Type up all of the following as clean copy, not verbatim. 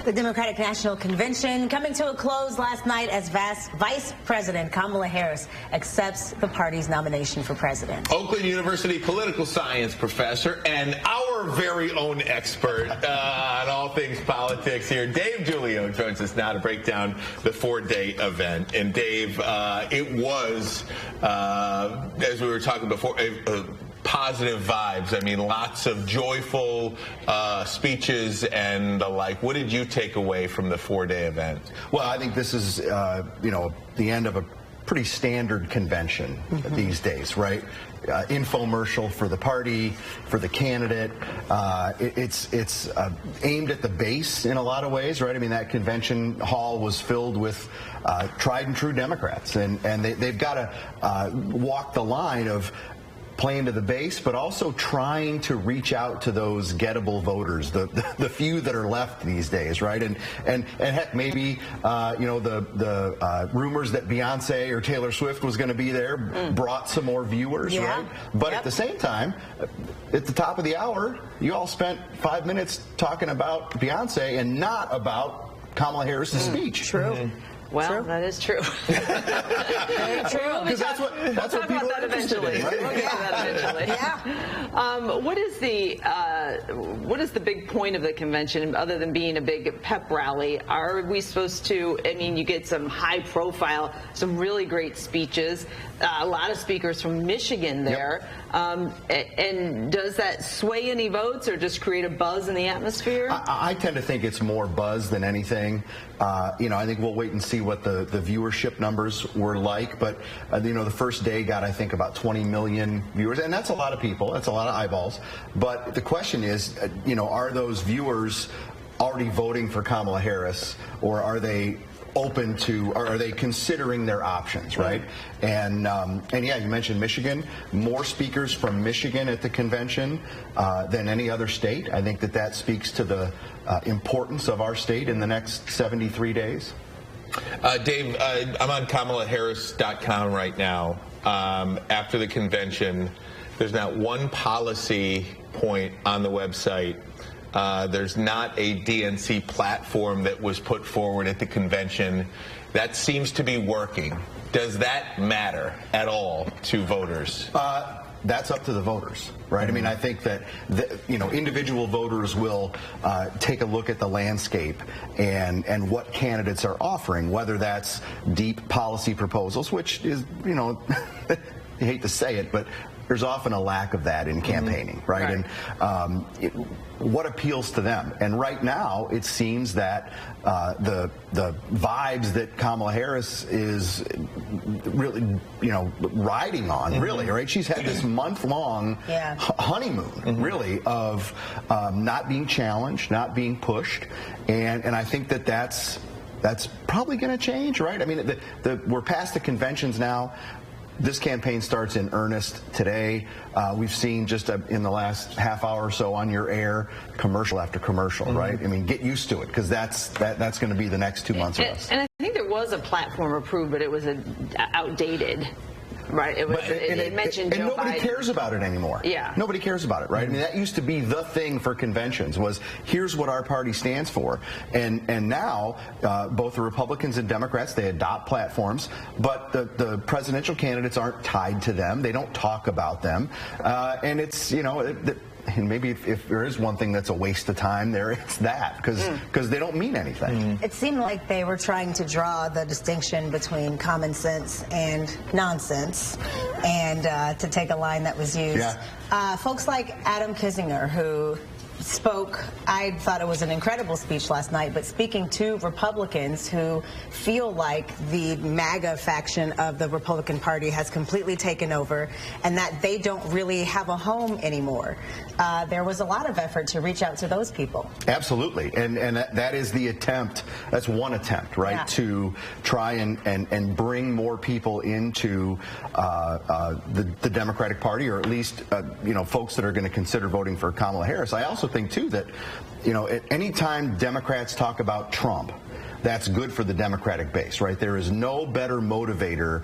The Democratic National Convention coming to a close last night as Vice President Kamala Harris accepts the party's nomination for president. Oakland University political science professor and our very own expert on all things politics here, Dave Giulio, joins us now to break down the four-day event. And Dave, it was, as we were talking before, positive vibes. I mean, lots of joyful speeches and the like. What did you take away from the four-day event? Well, I think this is, the end of a pretty standard convention these days, right? Infomercial for the party, for the candidate. It's aimed at the base in a lot of ways, right? I mean, that convention hall was filled with tried and true Democrats, and they've got to walk the line of playing to the base, but also trying to reach out to those gettable voters, the few that are left these days, right? And heck, maybe the rumors that Beyonce or Taylor Swift was going to be there brought some more viewers, right? But at the same time, at the top of the hour, you all spent 5 minutes talking about Beyonce and not about Kamala Harris's speech. True. Well, that is true. Very true. Because that's what people are interested in, right? We'll get to that eventually. Yeah. What is the big point of the convention other than being a big pep rally? Are we supposed to? I mean, you get some high profile, some really great speeches, a lot of speakers from Michigan there. And does that sway any votes or just create a buzz in the atmosphere? I tend to think it's more buzz than anything. I think we'll wait and see what the viewership numbers were like. But, the first day got, I think, about 20 million viewers. And that's a lot of people. That's a lot of eyeballs. But the question is, are those viewers already voting for Kamala Harris, or are they open to, or are they considering their options, right? And yeah, you mentioned Michigan. More speakers from Michigan at the convention than any other state. I think that speaks to the importance of our state in the next 73 days. Dave, I'm on KamalaHarris.com right now. After the convention, there's not one policy point on the website. There's not a DNC platform that was put forward at the convention. That seems to be working. Does that matter at all to voters? That's up to the voters, right? I mean, I think that individual voters will take a look at the landscape and what candidates are offering, whether that's deep policy proposals, which is, I hate to say it, but there's often a lack of that in campaigning, right? And what appeals to them? And right now, it seems that the vibes that Kamala Harris is really, riding on, really, right? She's had this month-long honeymoon, really, of not being challenged, not being pushed, and I think that's probably going to change, right? I mean, we're past the conventions now. This campaign starts in earnest today. We've seen just in the last half hour or so on your air, commercial after commercial, right? I mean, get used to it, because that's going to be the next 2 months of us. And I think there was a platform approved, but it was outdated. Right, it mentioned Joe Biden. And nobody cares about it anymore. Yeah. Nobody cares about it, right? I mean, that used to be the thing for conventions, was here's what our party stands for. And now, both the Republicans and Democrats, they adopt platforms, but the presidential candidates aren't tied to them. They don't talk about them. And it's, and maybe if there is one thing that's a waste of time there, it's that, because they don't mean anything. It seemed like they were trying to draw the distinction between common sense and nonsense, and to take a line that was used. Folks like Adam Kinzinger, who spoke, I thought it was an incredible speech last night, but speaking to Republicans who feel like the MAGA faction of the Republican Party has completely taken over and that they don't really have a home anymore. There was a lot of effort to reach out to those people. Absolutely, and that is the attempt. That's one attempt, right, to try and bring more people into the Democratic Party, or at least folks that are going to consider voting for Kamala Harris. I also think, too, that, at any time Democrats talk about Trump, that's good for the Democratic base, right? There is no better motivator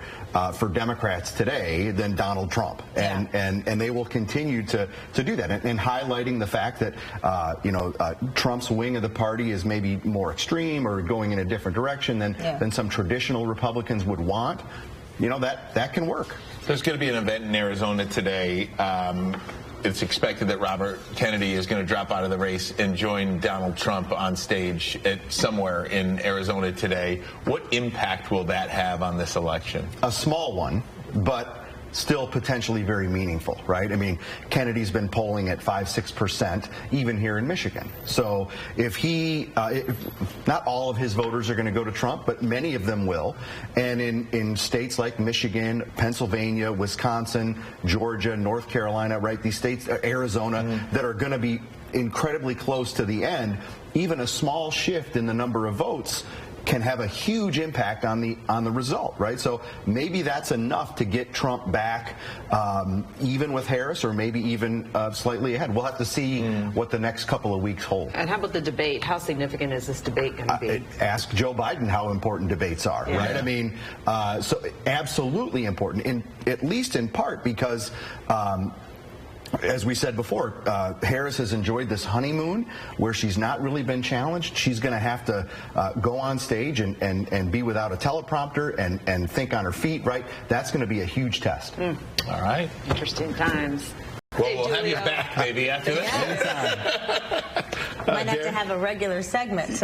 for Democrats today than Donald Trump, and they will continue to do that, and highlighting the fact that Trump's wing of the party is maybe more extreme or going in a different direction than some traditional Republicans would want. That can work. There's going to be an event in Arizona today. It's expected that Robert Kennedy is going to drop out of the race and join Donald Trump on stage somewhere in Arizona today. What impact will that have on this election? A small one, but still potentially very meaningful, right? I mean, Kennedy's been polling at 5-6%, even here in Michigan. So if not all of his voters are going to go to Trump, but many of them will. And in states like Michigan, Pennsylvania, Wisconsin, Georgia, North Carolina, right? These states, Arizona, that are going to be incredibly close to the end, even a small shift in the number of votes can have a huge impact on the result, right? So maybe that's enough to get Trump back, even with Harris, or maybe even slightly ahead. We'll have to see what the next couple of weeks hold. And how about the debate? How significant is this debate going to be? Ask Joe Biden how important debates are, right? I mean, so absolutely important, at least in part because as we said before, Harris has enjoyed this honeymoon where she's not really been challenged. She's going to have to go on stage and be without a teleprompter and think on her feet, right? That's going to be a huge test. All right. Interesting times. Well, we'll have you back maybe after this. Might have to have a regular segment.